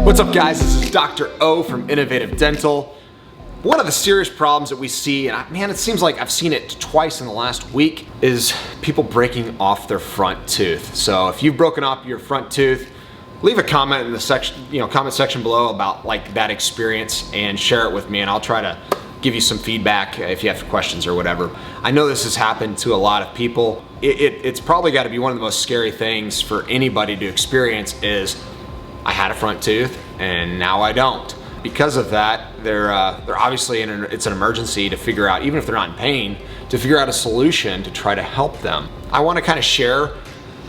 What's up, guys? This is Dr. O from Innovative Dental. One of the serious problems that we see, and man, it seems like I've seen it twice in the last week, is people breaking off their front tooth. So if you've broken off your front tooth, leave a comment in the section, comment section below about that experience and share it with me, and I'll try to give you some feedback if you have questions or whatever. I know this has happened to a lot of people. It's probably got to be one of the most scary things for anybody to experience is, I had a front tooth and now I don't. Because of that, they're obviously it's an emergency to figure out, even if they're not in pain, to figure out a solution to try to help them. I want to kind of share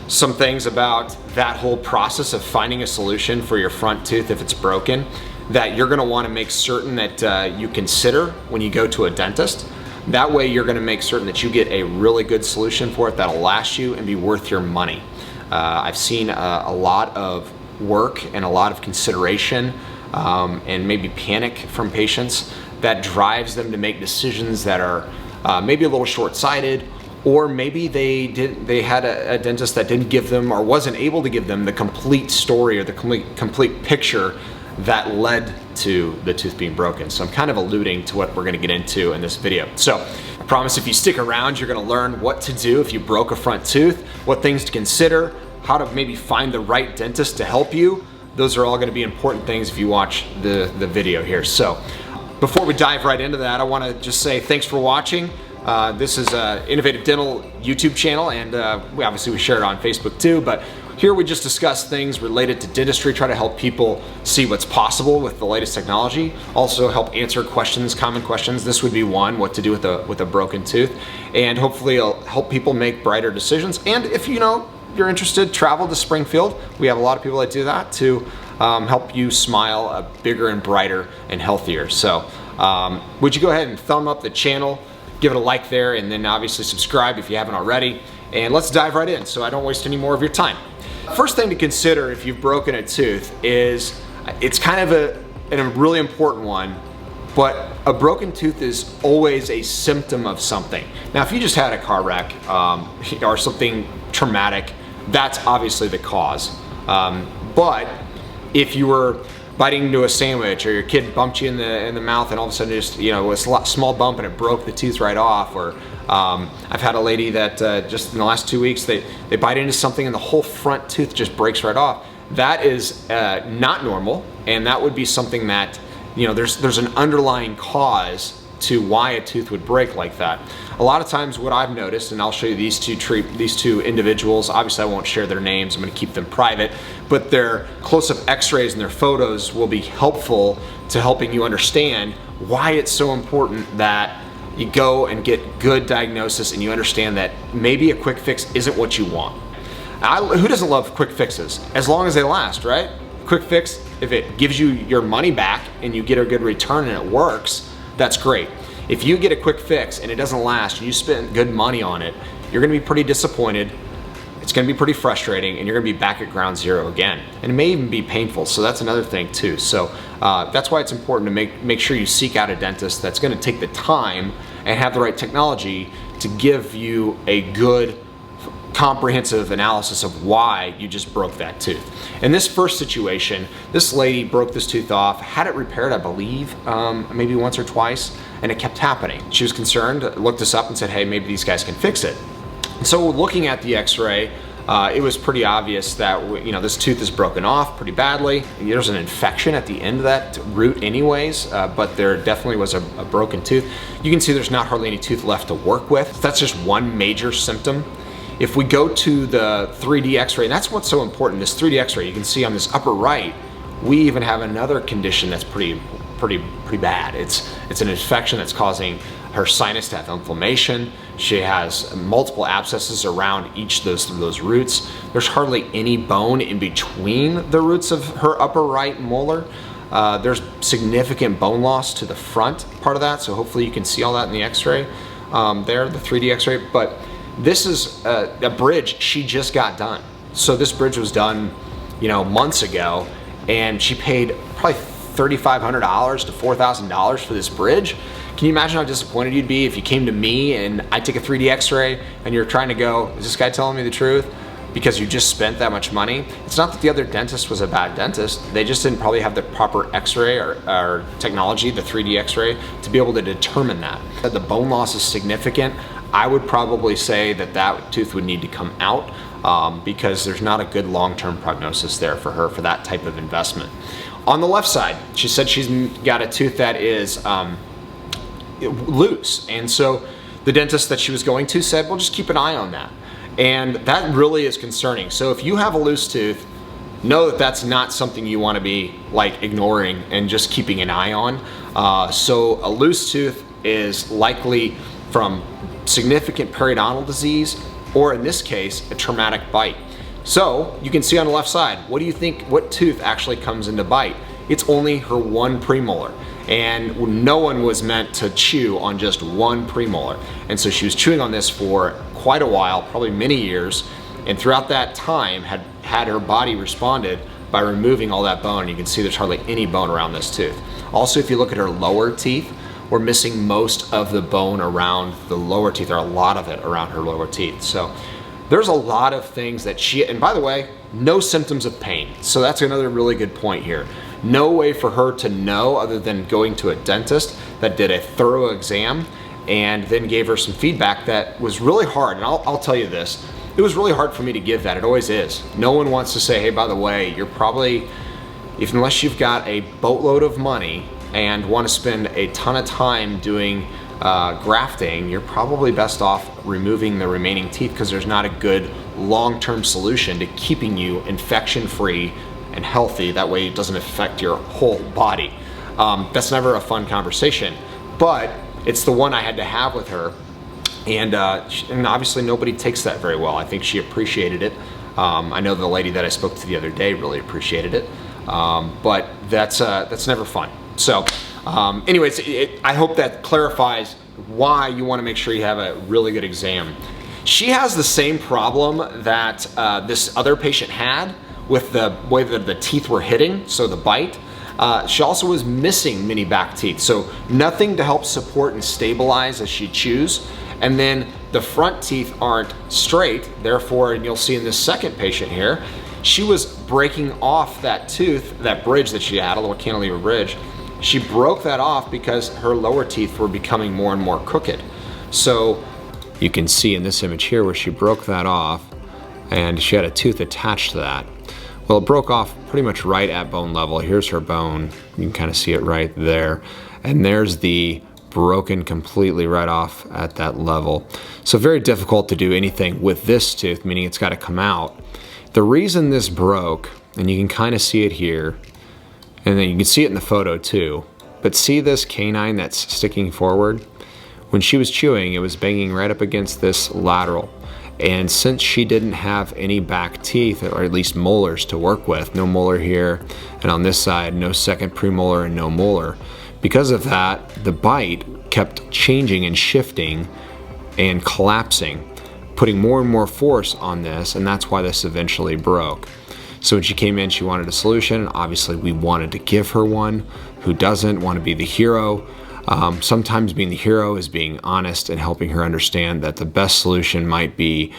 some things about that whole process of finding a solution for your front tooth if it's broken, that you're going to want to make certain that you consider when you go to a dentist. That way you're going to make certain that you get a really good solution for it that'll last you and be worth your money. I've seen a lot of work and a lot of consideration and maybe panic from patients that drives them to make decisions that are maybe a little short-sighted, or maybe they had a dentist that didn't give them or wasn't able to give them the complete story or the complete picture that led to the tooth being broken. So I'm kind of alluding to what we're going to get into in this video. So I promise if you stick around, you're going to learn what to do if you broke a front tooth, what things to consider, how to maybe find the right dentist to help you. Those are all going to be important things if you watch the video here. So before we dive right into that, I want to just say thanks for watching. This is Innovative Dental YouTube channel, and we share it on Facebook too, but here we just discuss things related to dentistry, try to help people see what's possible with the latest technology, also help answer questions, common questions. This would be one, what to do with a broken tooth, and hopefully it'll help people make brighter decisions. And if you're interested, travel to Springfield. We have a lot of people that do that to help you smile bigger and brighter and healthier. So would you go ahead and thumb up the channel, give it a like there, and then obviously subscribe if you haven't already. And let's dive right in so I don't waste any more of your time. First thing to consider if you've broken a tooth is, it's kind of a really important one, but a broken tooth is always a symptom of something. Now, if you just had a car wreck or something traumatic, that's obviously the cause. But if you were biting into a sandwich, or your kid bumped you in the mouth and all of a sudden just it was a small bump and it broke the tooth right off, or I've had a lady that just in the last 2 weeks they bite into something and the whole front tooth just breaks right off. That is not normal, and that would be something that there's an underlying cause to why a tooth would break like that. A lot of times what I've noticed, and I'll show you these two individuals, obviously I won't share their names, I'm going to keep them private, but their close-up x-rays and their photos will be helpful to helping you understand why it's so important that you go and get good diagnosis and you understand that maybe a quick fix isn't what you want. Who doesn't love quick fixes? As long as they last, right? Quick fix, if it gives you your money back and you get a good return and it works, that's great. If you get a quick fix and it doesn't last and you spend good money on it, you're going to be pretty disappointed. It's going to be pretty frustrating, and you're going to be back at ground zero again. And it may even be painful, so that's another thing too. So that's why it's important to make sure you seek out a dentist that's going to take the time and have the right technology to give you a good comprehensive analysis of why you just broke that tooth. In this first situation, this lady broke this tooth off, had it repaired, I believe, maybe once or twice, and it kept happening. She was concerned, looked us up and said, hey, maybe these guys can fix it. So looking at the x-ray, it was pretty obvious that this tooth is broken off pretty badly. There's an infection at the end of that root anyways, but there definitely was a broken tooth. You can see there's not hardly any tooth left to work with. That's just one major symptom. If we go to the 3D x-ray, and that's what's so important, this 3D x-ray, you can see on this upper right, we even have another condition that's pretty bad. It's an infection that's causing her sinus to have inflammation. She has multiple abscesses around each of those roots. There's hardly any bone in between the roots of her upper right molar. There's significant bone loss to the front part of that, so hopefully you can see all that in the x-ray there, the 3D x-ray. But this is a bridge she just got done. So this bridge was done, months ago, and she paid probably $3,500 to $4,000 for this bridge. Can you imagine how disappointed you'd be if you came to me and I take a 3D x-ray and you're trying to go, is this guy telling me the truth? because you just spent that much money. It's not that the other dentist was a bad dentist. They just didn't probably have the proper x-ray or technology, the 3D x-ray, to be able to determine that. If the bone loss is significant, I would probably say that that tooth would need to come out because there's not a good long-term prognosis there for her for that type of investment. On the left side, she said she's got a tooth that is loose. And so the dentist that she was going to said, well, just keep an eye on that. And that really is concerning. So if you have a loose tooth, know that that's not something you want to be like ignoring and just keeping an eye on. So a loose tooth is likely from significant periodontal disease, or in this case, a traumatic bite. So you can see on the left side, what do you think, what tooth actually comes into bite? It's only her one premolar. And no one was meant to chew on just one premolar. And so she was chewing on this for quite a while, probably many years. And throughout that time had her body responded by removing all that bone. You can see there's hardly any bone around this tooth. Also, if you look at her lower teeth, we're missing most of the bone around the lower teeth, or a lot of it around her lower teeth. So there's a lot of things that and by the way, no symptoms of pain. So that's another really good point here. No way for her to know other than going to a dentist that did a thorough exam and then gave her some feedback that was really hard. And I'll tell you this, it was really hard for me to give that. It always is. No one wants to say, hey, by the way, you're probably, unless you've got a boatload of money and want to spend a ton of time doing grafting, you're probably best off removing the remaining teeth because there's not a good long-term solution to keeping you infection-free and healthy. That way it doesn't affect your whole body. That's never a fun conversation, but it's the one I had to have with her. And obviously nobody takes that very well. I think she appreciated it. I know the lady that I spoke to the other day really appreciated it, but that's never fun. So anyways, I hope that clarifies why you want to make sure you have a really good exam. She has the same problem that this other patient had with the way that the teeth were hitting, so the bite. She also was missing many back teeth, so nothing to help support and stabilize as she chews. And then the front teeth aren't straight, therefore, and you'll see in this second patient here, she was breaking off that tooth, that bridge that she had, a little cantilever bridge. She broke that off because her lower teeth were becoming more and more crooked. So you can see in this image here where she broke that off and she had a tooth attached to that. Well, it broke off pretty much right at bone level. Here's her bone. You can kind of see it right there. And there's the broken completely right off at that level. So very difficult to do anything with this tooth, meaning it's got to come out. The reason this broke, and you can kind of see it here, and then you can see it in the photo too, but see this canine that's sticking forward? When she was chewing, it was banging right up against this lateral. And since she didn't have any back teeth, or at least molars to work with, no molar here, and on this side, no second premolar and no molar, because of that, the bite kept changing and shifting and collapsing, putting more and more force on this, and that's why this eventually broke. So when she came in, she wanted a solution. Obviously, we wanted to give her one. Who doesn't want to be the hero? Sometimes being the hero is being honest and helping her understand that the best solution might be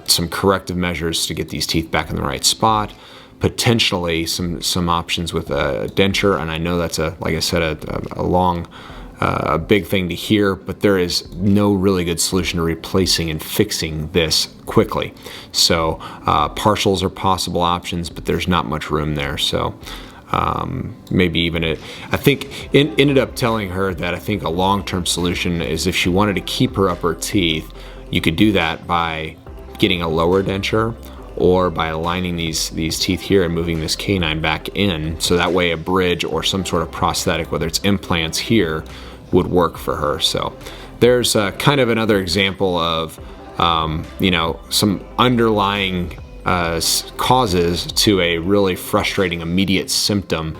some corrective measures to get these teeth back in the right spot, potentially some options with a denture. And I know that's like I said, a big thing to hear, but there is no really good solution to replacing and fixing this quickly. So partials are possible options, but there's not much room there. So maybe even I think ended up telling her that I think a long-term solution is if she wanted to keep her upper teeth, you could do that by getting a lower denture or by aligning these teeth here and moving this canine back in, so that way a bridge or some sort of prosthetic, whether it's implants here, would work for her. So there's kind of another example of some underlying causes to a really frustrating immediate symptom.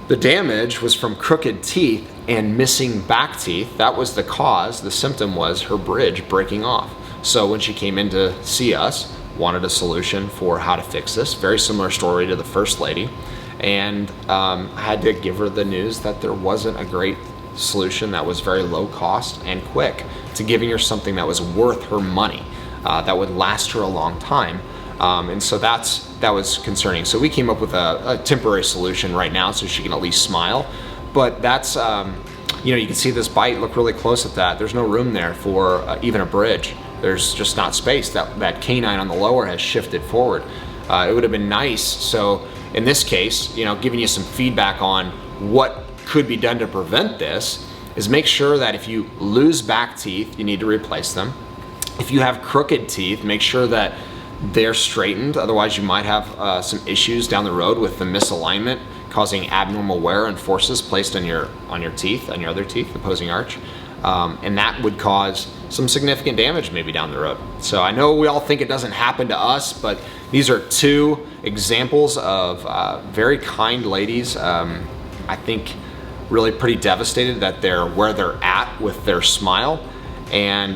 The damage was from crooked teeth and missing back teeth. That was the cause. The symptom was her bridge breaking off. So when she came in to see us, wanted a solution for how to fix this. Very similar story to the first lady. And I had to give her the news that there wasn't a great solution that was very low cost and quick to giving her something that was worth her money, that would last her a long time. And so that was concerning. So we came up with a temporary solution right now so she can at least smile. But that's, you know, you can see this bite, look really close at that. There's no room there for even a bridge. There's just not space. That canine on the lower has shifted forward. It would have been nice. So in this case, you know, giving you some feedback on what could be done to prevent this is make sure that if you lose back teeth, you need to replace them. If you have crooked teeth, make sure that they're straightened. Otherwise, you might have some issues down the road with the misalignment causing abnormal wear and forces placed on your teeth, on your other teeth, the opposing arch. And that would cause some significant damage maybe down the road. So I know we all think it doesn't happen to us, but these are two examples of very kind ladies. I think really pretty devastated that they're where they're at with their smile, and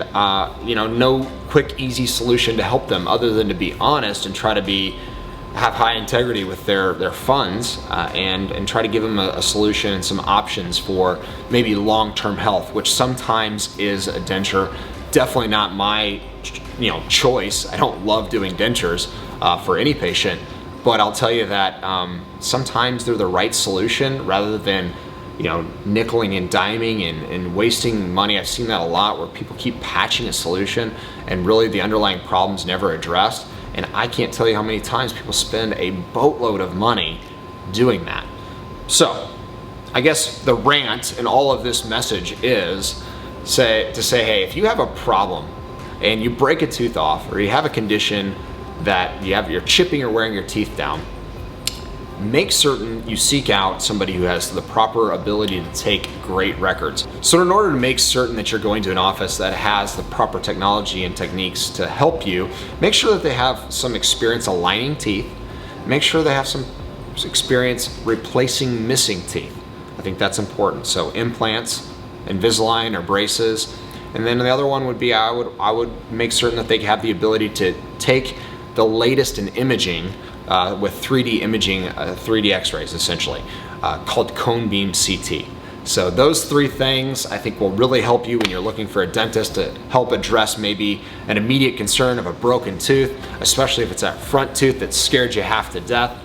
you know, no quick easy solution to help them other than to be honest and try to have high integrity with their funds, and try to give them a solution and some options for maybe long-term health, which sometimes is a denture. Definitely not my choice. I don't love doing dentures for any patient, but I'll tell you that sometimes they're the right solution rather than nickeling and diming and wasting money. I've seen that a lot where people keep patching a solution and really the underlying problem's never addressed. And I can't tell you how many times people spend a boatload of money doing that. So I guess the rant in all of this message is to say, hey, if you have a problem and you break a tooth off, or you have a condition that you're chipping or wearing your teeth down, make certain you seek out somebody who has the proper ability to take great records. So in order to make certain that you're going to an office that has the proper technology and techniques to help you, make sure that they have some experience aligning teeth, make sure they have some experience replacing missing teeth. I think that's important. So implants, Invisalign or braces. And then the other one would be I would make certain that they have the ability to take the latest in imaging with 3D imaging, 3D x-rays essentially, called cone beam CT. So those three things I think will really help you when you're looking for a dentist to help address maybe an immediate concern of a broken tooth, especially if it's that front tooth that scared you half to death.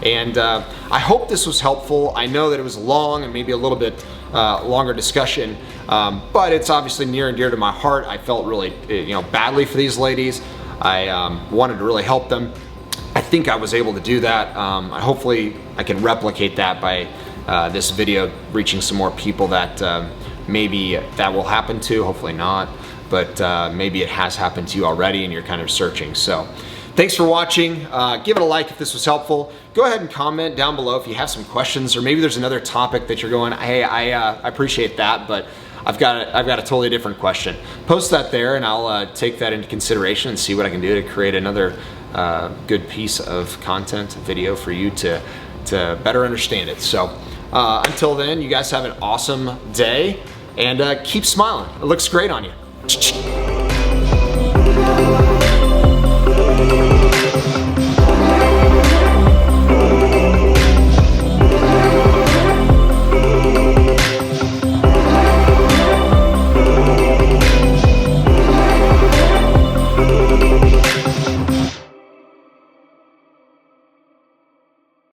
And I hope this was helpful. I know that it was long and maybe a little bit longer discussion, but it's obviously near and dear to my heart. I felt really badly for these ladies. I wanted to really help them. I think I was able to do that. Hopefully I can replicate that by this video reaching some more people that maybe that will happen to, hopefully not, but maybe it has happened to you already and you're kind of searching. So thanks for watching. Give it a like if this was helpful. Go ahead and comment down below if you have some questions, or maybe there's another topic that you're going, hey, I appreciate that, but I've got a totally different question. Post that there and I'll take that into consideration and see what I can do to create another good piece of content, video for you to better understand it. So until then, you guys have an awesome day and keep smiling. It looks great on you.